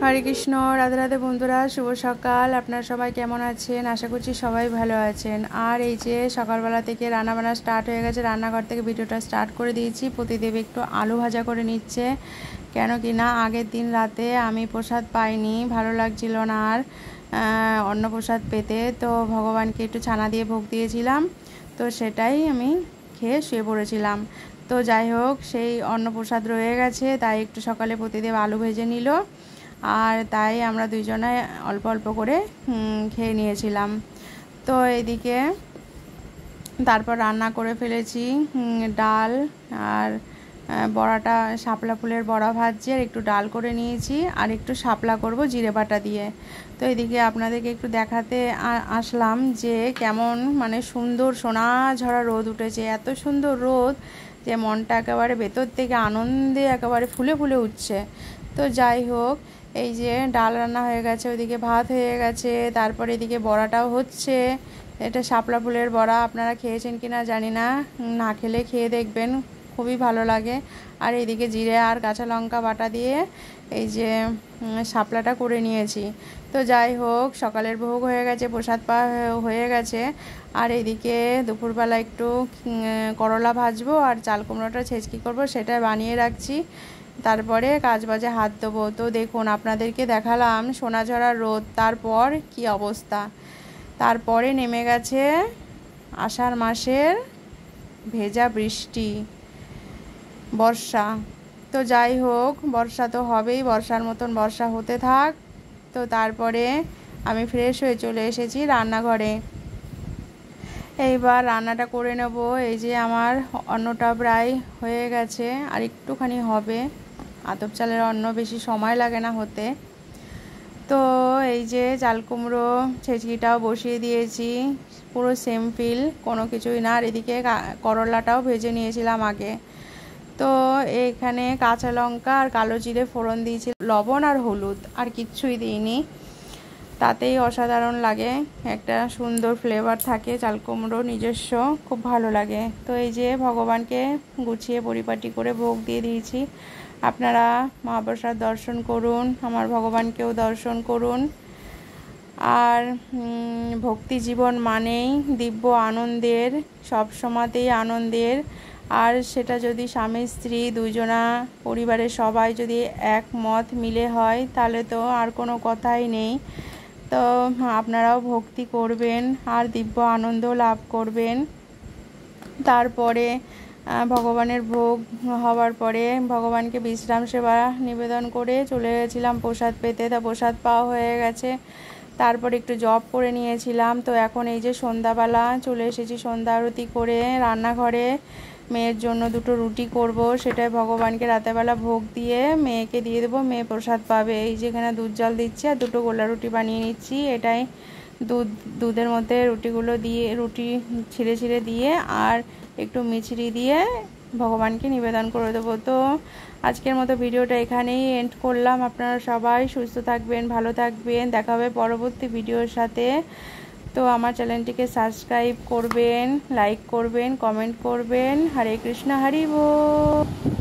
হরে কৃষ্ণ। রাধে রাধে বন্ধুরা, শুভ সকাল। আপনারা সবাই কেমন আছেন? আশা করছি সবাই ভালো আছেন। আর এই যে সকালবেলা থেকে রান্নাবান্না স্টার্ট হয়ে গেছে, রান্নাঘর থেকে ভিডিওটা স্টার্ট করে দিয়েছি। প্রতিদেব একটু আলু ভাজা করে নিচ্ছে, কেন কি না আগের দিন রাতে আমি প্রসাদ পাইনি, ভালো লাগছিল না আর অন্ন প্রসাদ পেতে। তো ভগবানকে একটু ছানা দিয়ে ভোগ দিয়েছিলাম, তো সেটাই আমি খেয়ে শুয়ে পড়েছিলাম। তো যাই হোক, সেই অন্নপ্রসাদ রয়ে গেছে, তাই একটু সকালে প্রতিদেব আলু ভেজে নিল, আর তাই আমরা দুইজনে অল্প অল্প করে খেয়ে নিয়েছিলাম। তো এদিকে তারপর রান্না করে ফেলেছি ডাল আর বড়াটা, শাপলা ফুলের বড়া ভাজছি, আর একটু ডাল করে নিয়েছি, আর একটু শাপলা করব জিরে বাটা দিয়ে। তো এদিকে আপনাদেরকে একটু দেখাতে আসলাম যে কেমন মানে সুন্দর সোনা ঝরা রোদ উঠেছে। এত সুন্দর রোদ যে মনটা একেবারে ভেতর থেকে আনন্দে একেবারে ফুলে ফুলে উঠছে। তো যাই হোক, এই যে ডাল রান্না হয়ে গেছে, ওইদিকে ভাত হয়ে গেছে, তারপরে এদিকে বড়াটাও হচ্ছে। এটা শাপলা ফুলের বড়া, আপনারা খেয়েছেন কিনা জানি না, না খেলে খেয়ে দেখবেন, খুবই ভালো লাগে। আর এইদিকে জিরে আর কাঁচা লঙ্কা বাটা দিয়ে এই যে শাপলাটা করে নিয়েছি। তো যাই হোক, সকালের ভোগ হয়ে গেছে, প্রসাদ পাওয়া হয়ে গেছে। আর এইদিকে দুপুরবেলা একটু করলা ভাজবো আর চাল কুমড়োটা ছেঁচকি করবো, সেটা বানিয়ে রাখছি, তারপরে কাজ বাজে হাত দেবো। তো দেখুন, আপনাদেরকে দেখালাম সোনাঝরা রোদ, তারপর কি অবস্থা। তারপরে নেমে গেছে আষাঢ় মাসের ভেজা বৃষ্টি, বর্ষা। তো যাই হোক, বর্ষা তো হবেই, বর্ষার মতন বর্ষা হতে থাক। তো তারপরে আমি ফ্রেশ হয়ে চলে এসেছি রান্নাঘরে। এইবার রান্নাটা করে নেব। এই যে আমার অন্নটা প্রায় হয়ে গেছে, আর একটুখানি হবে। আতপ চালের অন্ন বেশি সময় লাগে না হতে। তো এই যে চাল কুমড়ো ছেঁচকিটাও বসিয়ে দিয়েছি, পুরো সিম্পল, কোনো কিছুই না। আর এদিকে করলাটাও ভেজে নিয়েছিলাম আগে। তো এখানে কাঁচা লঙ্কা আর কালো জিরে ফোড়ন দিয়েছি, লবণ আর হলুদ, আর কিচ্ছুই দিইনি। তাতেই অসাধারণ লাগে, একটা সুন্দর ফ্লেভার থাকে চাল কুমড়ো নিজস্ব, খুব ভালো লাগে। তো এই যে ভগবানকে গুছিয়ে পরিপাটি করে ভোগ দিয়ে দিয়েছি। আপনারা মহাপ্রসাদ দর্শন করুন, আমার ভগবানকেও দর্শন করুন। আর ভক্তি জীবন মানেই দিব্য আনন্দের, সব সময়তেই আনন্দের। আর সেটা যদি স্বামী স্ত্রী দুইজনা পরিবারের সবাই যদি একমত মিলে হয়, তাহলে তো আর কোনো কথাই নেই। তো আপনারাও ভক্তি করবেন আর দিব্য আনন্দ লাভ করবেন। তারপরে ভগবানের ভোগ হওয়ার পরে ভগবানকে বিশ্রাম সেবা নিবেদন করে চলে গেছিলাম প্রসাদ পেতে। তা প্রসাদ পাওয়া হয়ে গেছে, তারপর একটু জব করে নিয়েছিলাম। তো এখন এই যে সন্ধ্যাবেলা চলে এসেছি সন্ধ্যা আরতি করে রান্নাঘরে। মেয়ের জন্য দুটো রুটি করব, সেটাই ভগবানকে রাতেরবেলা ভোগ দিয়ে মেয়েকে দিয়ে দেবো, মেয়ে প্রসাদ পাবে। এই যেখানে দুধ জল দিচ্ছি আর দুটো গোলা রুটি বানিয়ে নিচ্ছি। এটাই দুধের মধ্যে রুটিগুলো দিয়ে, রুটি ছিঁড়ে ছিঁড়ে দিয়ে আর একটু মিছরি দিয়ে ভগবানকে নিবেদন করে দেবো। তো আজকের মতো ভিডিওটা এখানেই এন্ড করলাম। আপনারা সবাই সুস্থ থাকবেন, ভালো থাকবেন, দেখা হবে পরবর্তী ভিডিওর সাথে। তো আমার চ্যানেলটিকে সাবস্ক্রাইব করবেন, লাইক করবেন, কমেন্ট করবেন। হরে কৃষ্ণ, হরি বল।